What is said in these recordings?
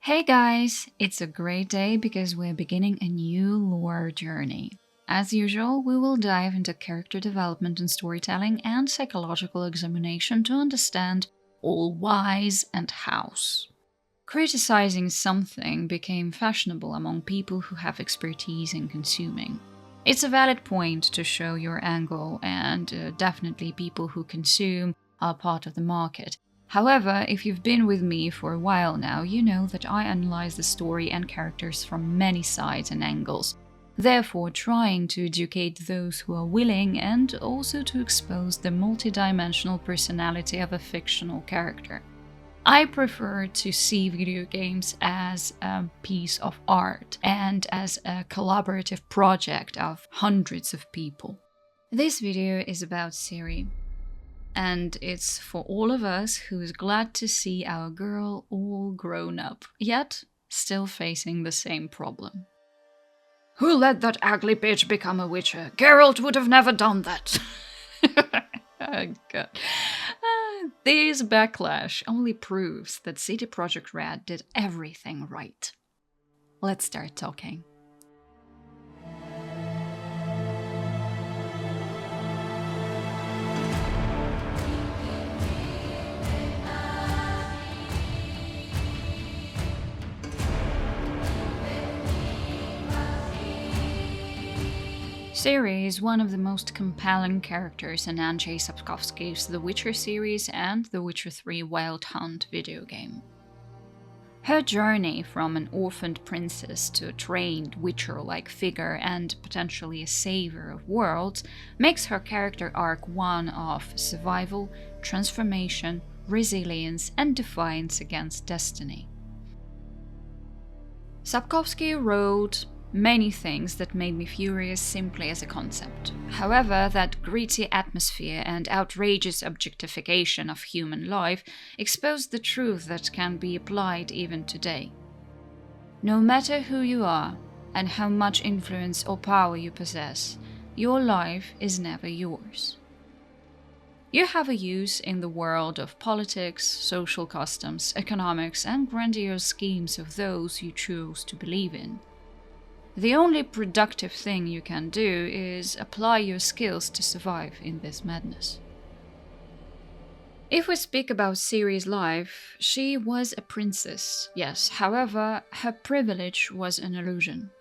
Hey guys, it's a great day because we're beginning a new lore journey. As usual, we will dive into character development and storytelling and psychological examination to understand all whys and hows. Criticizing something became fashionable among people who have expertise in consuming. It's a valid point to show your angle, and definitely people who consume are part of the market. However, if you've been with me for a while now, you know that I analyze the story and characters from many sides and angles, therefore trying to educate those who are willing and also to expose the multidimensional personality of a fictional character. I prefer to see video games as a piece of art and as a collaborative project of hundreds of people. This video is about Ciri, and it's for all of us who's glad to see our girl all grown up, yet still facing the same problem. Who let that ugly bitch become a witcher? Geralt would have never done that. Oh god. This backlash only proves that CD Projekt Red did everything right. Let's start talking. Ciri is one of the most compelling characters in Sapkowski's The Witcher series and The Witcher 3 Wild Hunt video game. Her journey from an orphaned princess to a trained witcher-like figure and potentially a savior of worlds makes her character arc one of survival, transformation, resilience, and defiance against destiny. Sapkowski wrote many things that made me furious simply as a concept. However, that gritty atmosphere and outrageous objectification of human life exposed the truth that can be applied even today. No matter who you are and how much influence or power you possess, your life is never yours. You have a use in the world of politics, social customs, economics, and grandiose schemes of those you choose to believe in. The only productive thing you can do is apply your skills to survive in this madness. If we speak about Ciri's life, she was a princess, yes, however, her privilege was an illusion.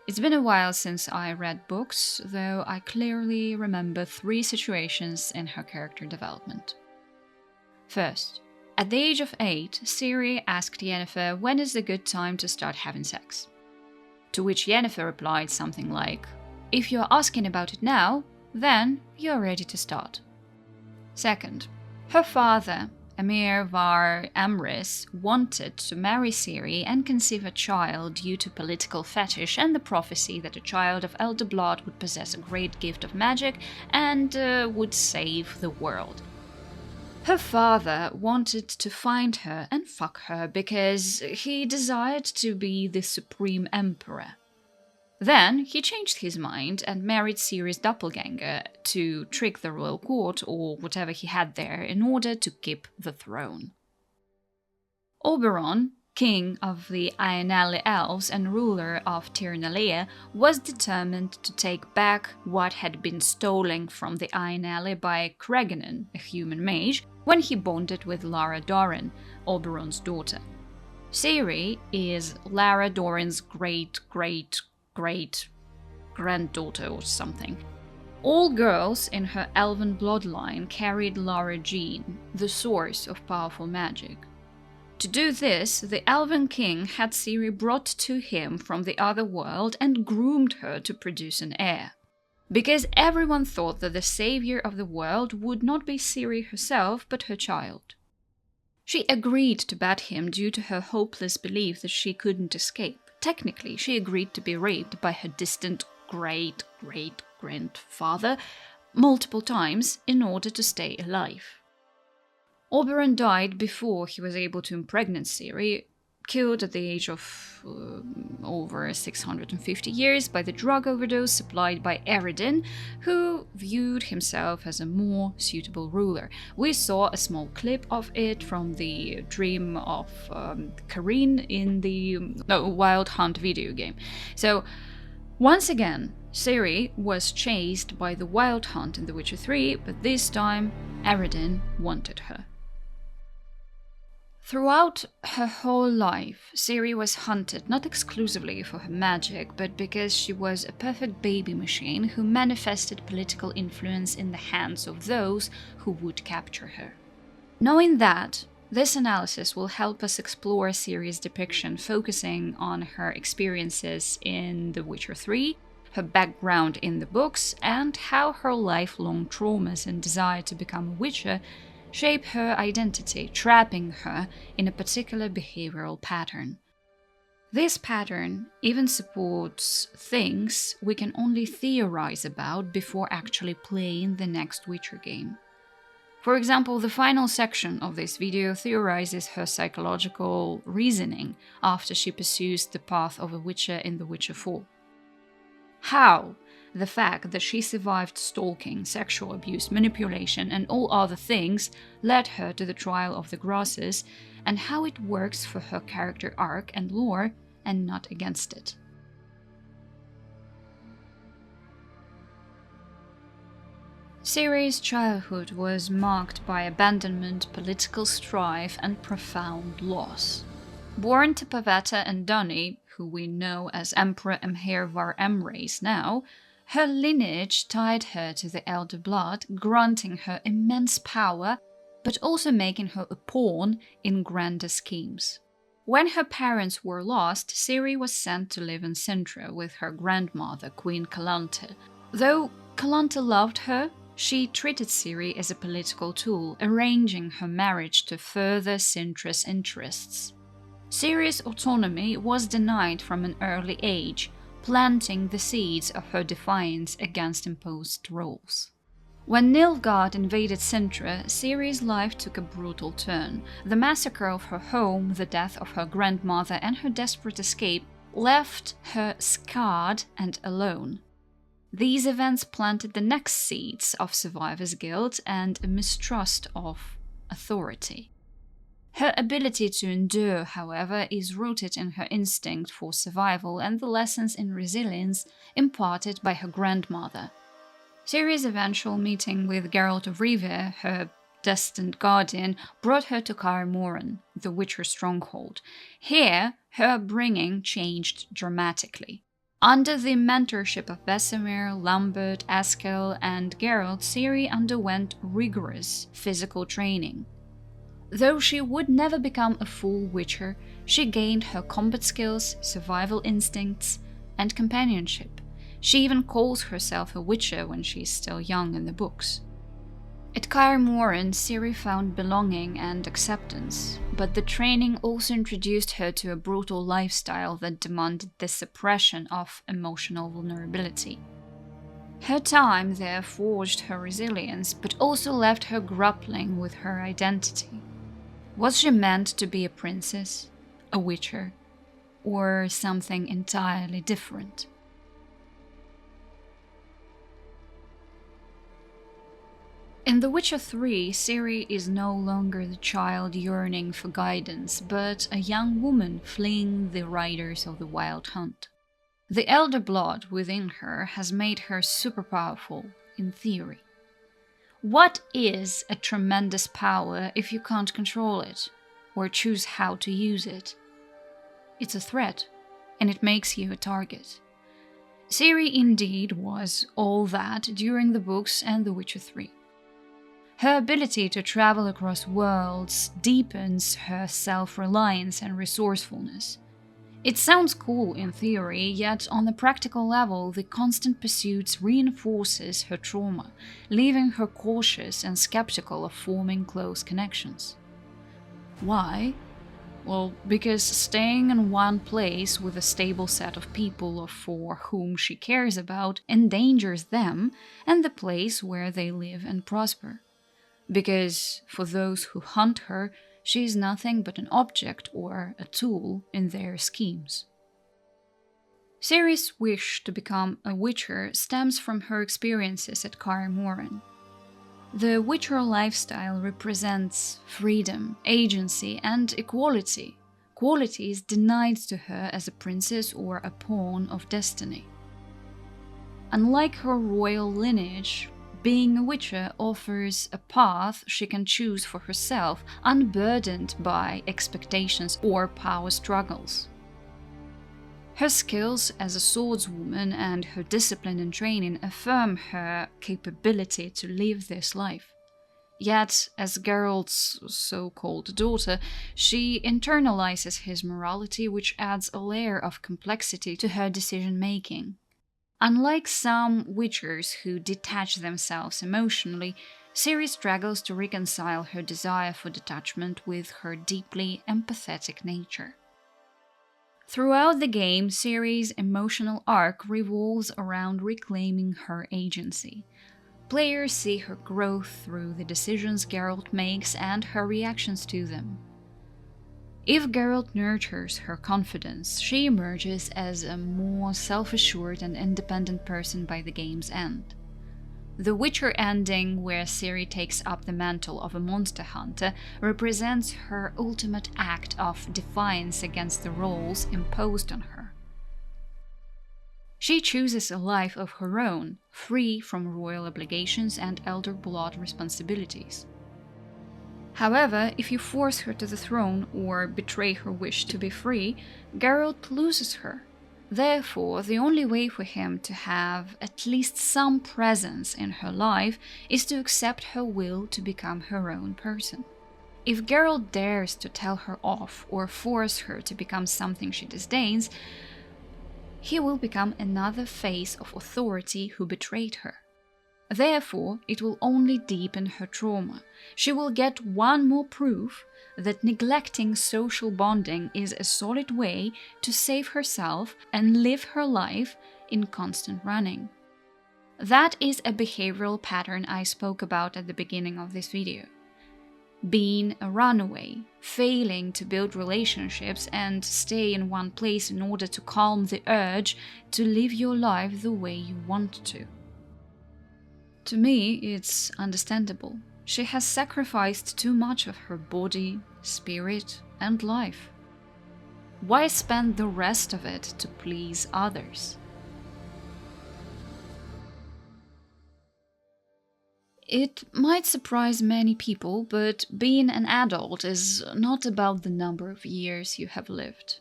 It's been a while since I read books, though I clearly remember 3 situations in her character development. First, at the age of 8, Ciri asked Yennefer when is a good time to start having sex. To which Yennefer replied something like, "If you're asking about it now, then you're ready to start." Second, her father, Emir var Emrys, wanted to marry Ciri and conceive a child due to political fetish and the prophecy that a child of elder blood would possess a great gift of magic and would save the world. Her father wanted to find her and fuck her because he desired to be the supreme emperor. Then he changed his mind and married Ciri's doppelganger to trick the royal court or whatever he had there in order to keep the throne. Oberon, king of the Ainali elves and ruler of Tirnalia, was determined to take back what had been stolen from the Ainali by Creganon, a human mage, when he bonded with Lara Dorren, Oberon's daughter. Ciri is Lara Dorren's great-great-great-granddaughter or something. All girls in her elven bloodline carried Lara gene, the source of powerful magic. To do this, the Elven King had Ciri brought to him from the other world and groomed her to produce an heir. Because everyone thought that the savior of the world would not be Ciri herself, but her child. She agreed to bat him due to her hopeless belief that she couldn't escape. Technically, she agreed to be raped by her distant great-great-grandfather multiple times in order to stay alive. Oberon died before he was able to impregnate Ciri, killed at the age of over 650 years by the drug overdose supplied by Eredin, who viewed himself as a more suitable ruler. We saw a small clip of it from the Dream of Ciri in the Wild Hunt video game. So, once again, Ciri was chased by the Wild Hunt in The Witcher 3, but this time Eredin wanted her. Throughout her whole life, Ciri was hunted not exclusively for her magic, but because she was a perfect baby machine who manifested political influence in the hands of those who would capture her. Knowing that, this analysis will help us explore Ciri's depiction, focusing on her experiences in The Witcher 3, her background in the books, and how her lifelong traumas and desire to become a witcher shape her identity, trapping her in a particular behavioral pattern. This pattern even supports things we can only theorize about before actually playing the next Witcher game. For example, the final section of this video theorizes her psychological reasoning after she pursues the path of a witcher in The Witcher 4. How the fact that she survived stalking, sexual abuse, manipulation, and all other things led her to the trial of the grasses, and how it works for her character arc and lore and not against it. Ciri's childhood was marked by abandonment, political strife, and profound loss. Born to Pavetta and Duni, who we know as Emperor Emhyr Emreis now, her lineage tied her to the Elder Blood, granting her immense power, but also making her a pawn in grander schemes. When her parents were lost, Ciri was sent to live in Sintra with her grandmother, Queen Calante. Though Calante loved her, she treated Ciri as a political tool, arranging her marriage to further Sintra's interests. Ciri's autonomy was denied from an early age, planting the seeds of her defiance against imposed roles. When Nilfgaard invaded Sintra, Ciri's life took a brutal turn. The massacre of her home, the death of her grandmother, and her desperate escape left her scarred and alone. These events planted the next seeds of survivor's guilt and a mistrust of authority. Her ability to endure, however, is rooted in her instinct for survival and the lessons in resilience imparted by her grandmother. Ciri's eventual meeting with Geralt of Rivia, her destined guardian, brought her to Kaer Morhen, the Witcher stronghold. Here, her upbringing changed dramatically. Under the mentorship of Vesemir, Lambert, Askel, and Geralt, Ciri underwent rigorous physical training. Though she would never become a full witcher, she gained her combat skills, survival instincts, and companionship. She even calls herself a witcher when she is still young in the books. At Kaer Morhen, Ciri found belonging and acceptance, but the training also introduced her to a brutal lifestyle that demanded the suppression of emotional vulnerability. Her time there forged her resilience, but also left her grappling with her identity. Was she meant to be a princess, a witcher, or something entirely different? In The Witcher 3, Ciri is no longer the child yearning for guidance, but a young woman fleeing the riders of the Wild Hunt. The elder blood within her has made her super powerful, in theory. What is a tremendous power if you can't control it, or choose how to use it? It's a threat, and it makes you a target. Ciri indeed was all that during the books and The Witcher 3. Her ability to travel across worlds deepens her self-reliance and resourcefulness. It sounds cool in theory, yet on the practical level, the constant pursuits reinforces her trauma, leaving her cautious and skeptical of forming close connections. Why? Well, because staying in one place with a stable set of people for whom she cares about endangers them and the place where they live and prosper. Because for those who hunt her, She is nothing but an object or a tool in their schemes. Ciri's wish to become a Witcher stems from her experiences at Kaer Morhen. The Witcher lifestyle represents freedom, agency, and equality, qualities denied to her as a princess or a pawn of destiny. Unlike her royal lineage, being a Witcher offers a path she can choose for herself, unburdened by expectations or power struggles. Her skills as a swordswoman and her discipline and training affirm her capability to live this life. Yet, as Geralt's so-called daughter, she internalizes his morality, which adds a layer of complexity to her decision-making. Unlike some Witchers who detach themselves emotionally, Ciri struggles to reconcile her desire for detachment with her deeply empathetic nature. Throughout the game, Ciri's emotional arc revolves around reclaiming her agency. Players see her growth through the decisions Geralt makes and her reactions to them. If Geralt nurtures her confidence, she emerges as a more self-assured and independent person by the game's end. The Witcher ending, where Ciri takes up the mantle of a monster hunter, represents her ultimate act of defiance against the roles imposed on her. She chooses a life of her own, free from royal obligations and elder blood responsibilities. However, if you force her to the throne or betray her wish to be free, Geralt loses her. Therefore, the only way for him to have at least some presence in her life is to accept her will to become her own person. If Geralt dares to tell her off or force her to become something she disdains, he will become another face of authority who betrayed her. Therefore, it will only deepen her trauma. She will get one more proof that neglecting social bonding is a solid way to save herself and live her life in constant running. That is a behavioral pattern I spoke about at the beginning of this video. Being a runaway, failing to build relationships and stay in one place in order to calm the urge to live your life the way you want to. To me, it's understandable. She has sacrificed too much of her body, spirit, and life. Why spend the rest of it to please others? It might surprise many people, but being an adult is not about the number of years you have lived.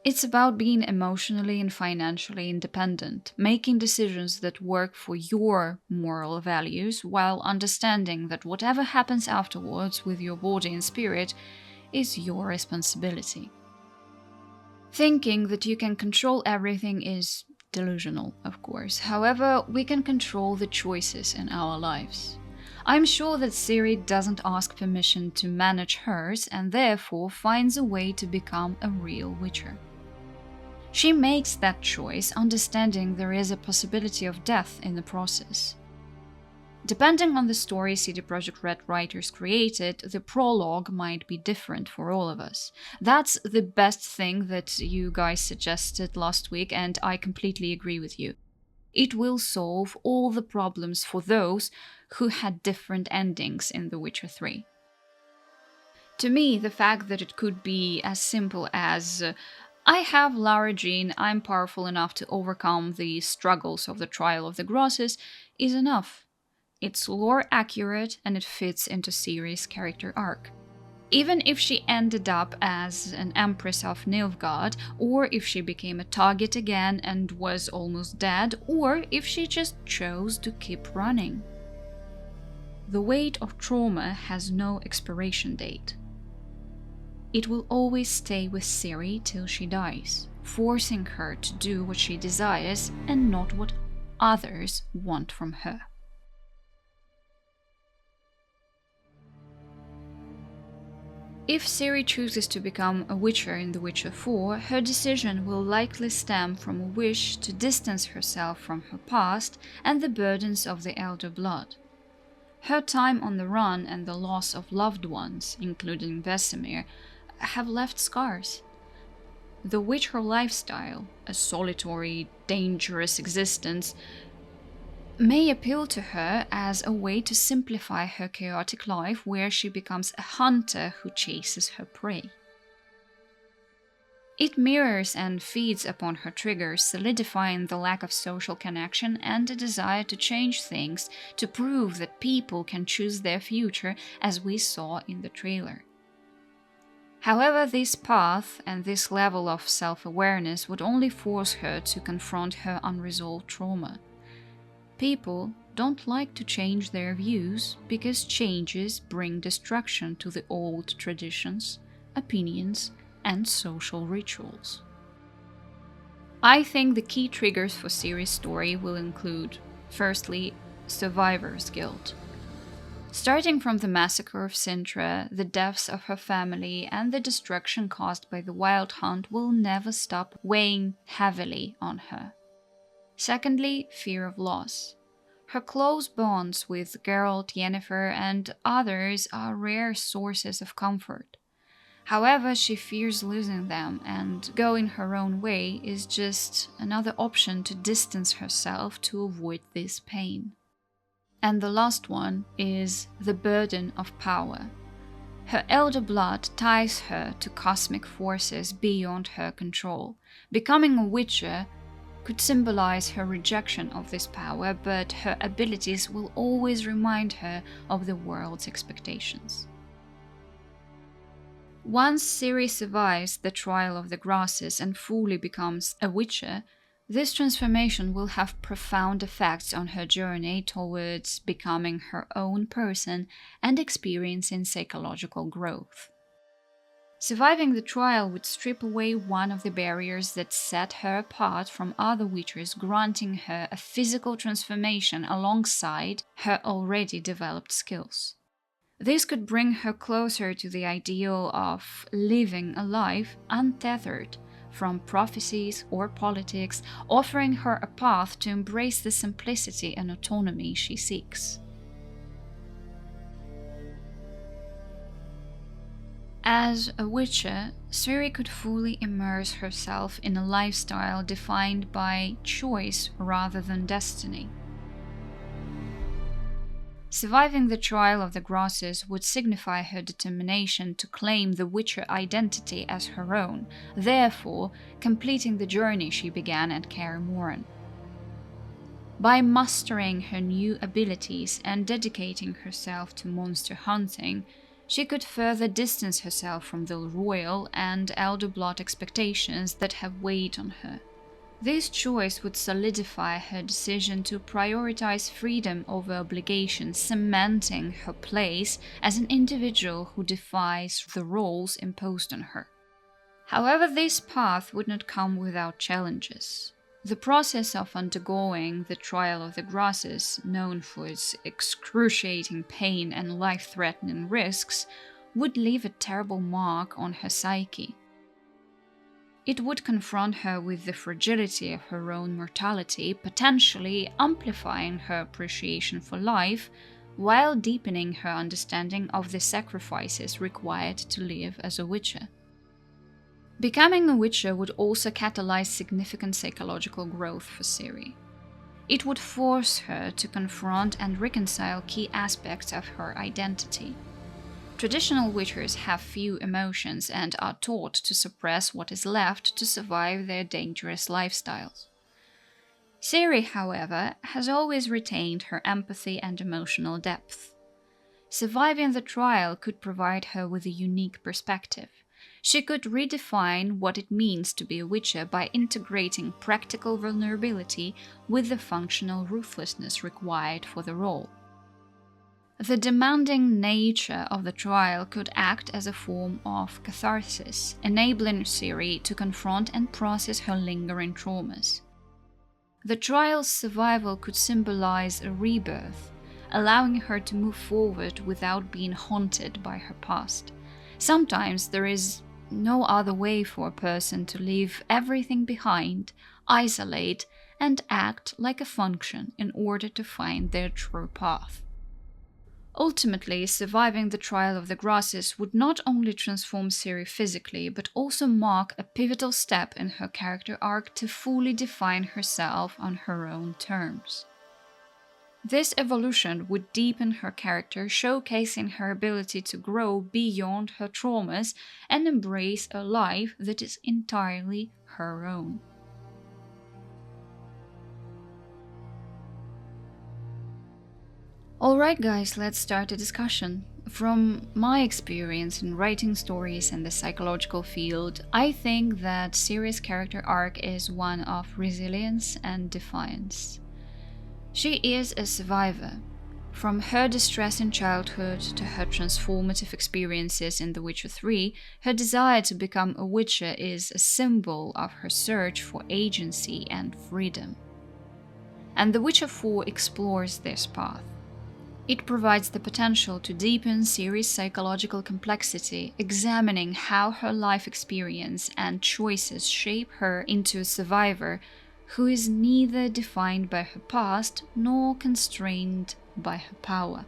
It's about being emotionally and financially independent, making decisions that work for your moral values while understanding that whatever happens afterwards with your body and spirit is your responsibility. Thinking that you can control everything is delusional, of course. However, we can control the choices in our lives. I'm sure that Ciri doesn't ask permission to manage hers and therefore finds a way to become a real Witcher. She makes that choice, understanding there is a possibility of death in the process. Depending on the story CD Projekt Red writers created, the prologue might be different for all of us. That's the best thing that you guys suggested last week, and I completely agree with you. It will solve all the problems for those who had different endings in The Witcher 3. To me, the fact that it could be as simple as I have Lara Jean, I'm powerful enough to overcome the struggles of the Trial of the Grosses is enough. It's lore accurate and it fits into Ciri's character arc. Even if she ended up as an Empress of Nilfgaard, or if she became a target again and was almost dead, or if she just chose to keep running. The weight of trauma has no expiration date. It will always stay with Ciri till she dies, forcing her to do what she desires and not what others want from her. If Ciri chooses to become a Witcher in The Witcher 4, her decision will likely stem from a wish to distance herself from her past and the burdens of the Elder Blood. Her time on the run and the loss of loved ones, including Vesemir, have left scars. The Witcher lifestyle, a solitary, dangerous existence, may appeal to her as a way to simplify her chaotic life where she becomes a hunter who chases her prey. It mirrors and feeds upon her triggers, solidifying the lack of social connection and a desire to change things to prove that people can choose their future, as we saw in the trailer. However, this path and this level of self-awareness would only force her to confront her unresolved trauma. People don't like to change their views because changes bring destruction to the old traditions, opinions, and social rituals. I think the key triggers for Ciri's story will include, firstly, survivor's guilt. Starting from the massacre of Sintra, the deaths of her family, and the destruction caused by the Wild Hunt will never stop weighing heavily on her. Secondly, fear of loss. Her close bonds with Geralt, Yennefer, and others are rare sources of comfort. However, she fears losing them, and going her own way is just another option to distance herself to avoid this pain. And the last one is the burden of power. Her elder blood ties her to cosmic forces beyond her control. Becoming a Witcher could symbolize her rejection of this power, but her abilities will always remind her of the world's expectations. Once Ciri survives the trial of the grasses and fully becomes a Witcher, this transformation will have profound effects on her journey towards becoming her own person and experiencing psychological growth. Surviving the trial would strip away one of the barriers that set her apart from other Witchers, granting her a physical transformation alongside her already developed skills. This could bring her closer to the ideal of living a life untethered from prophecies or politics, offering her a path to embrace the simplicity and autonomy she seeks. As a Witcher, Ciri could fully immerse herself in a lifestyle defined by choice rather than destiny. Surviving the trial of the grasses would signify her determination to claim the Witcher identity as her own, therefore completing the journey she began at Kaer Morhen. By mastering her new abilities and dedicating herself to monster hunting, she could further distance herself from the royal and elder blood expectations that have weighed on her. This choice would solidify her decision to prioritize freedom over obligation, cementing her place as an individual who defies the roles imposed on her. However, this path would not come without challenges. The process of undergoing the trial of the grasses, known for its excruciating pain and life-threatening risks, would leave a terrible mark on her psyche. It would confront her with the fragility of her own mortality, potentially amplifying her appreciation for life, while deepening her understanding of the sacrifices required to live as a Witcher. Becoming a Witcher would also catalyze significant psychological growth for Ciri. It would force her to confront and reconcile key aspects of her identity. Traditional Witchers have few emotions and are taught to suppress what is left to survive their dangerous lifestyles. Ciri, however, has always retained her empathy and emotional depth. Surviving the trial could provide her with a unique perspective. She could redefine what it means to be a Witcher by integrating practical vulnerability with the functional ruthlessness required for the role. The demanding nature of the trial could act as a form of catharsis, enabling Ciri to confront and process her lingering traumas. The trial's survival could symbolize a rebirth, allowing her to move forward without being haunted by her past. Sometimes there is no other way for a person to leave everything behind, isolate, and act like a function in order to find their true path. Ultimately, surviving the trial of the grasses would not only transform Ciri physically, but also mark a pivotal step in her character arc to fully define herself on her own terms. This evolution would deepen her character, showcasing her ability to grow beyond her traumas and embrace a life that is entirely her own. Alright guys, let's start the discussion. From my experience in writing stories in the psychological field, I think that Ciri's character arc is one of resilience and defiance. She is a survivor. From her distress in childhood to her transformative experiences in The Witcher 3, her desire to become a witcher is a symbol of her search for agency and freedom. And The Witcher 4 explores this path. It provides the potential to deepen Ciri's psychological complexity, examining how her life experience and choices shape her into a survivor who is neither defined by her past nor constrained by her power.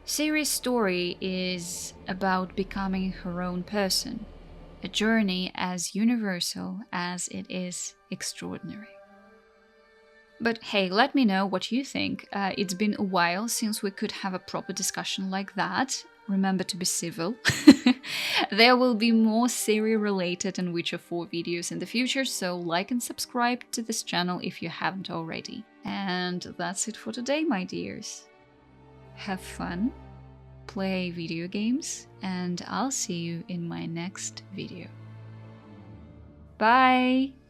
Ciri's story is about becoming her own person, a journey as universal as it is extraordinary. But hey, let me know what you think. It's been a while since we could have a proper discussion like that. Remember to be civil. There will be more Ciri related and Witcher 4 videos in the future, so like and subscribe to this channel if you haven't already. And that's it for today, my dears. Have fun, play video games, and I'll see you in my next video. Bye!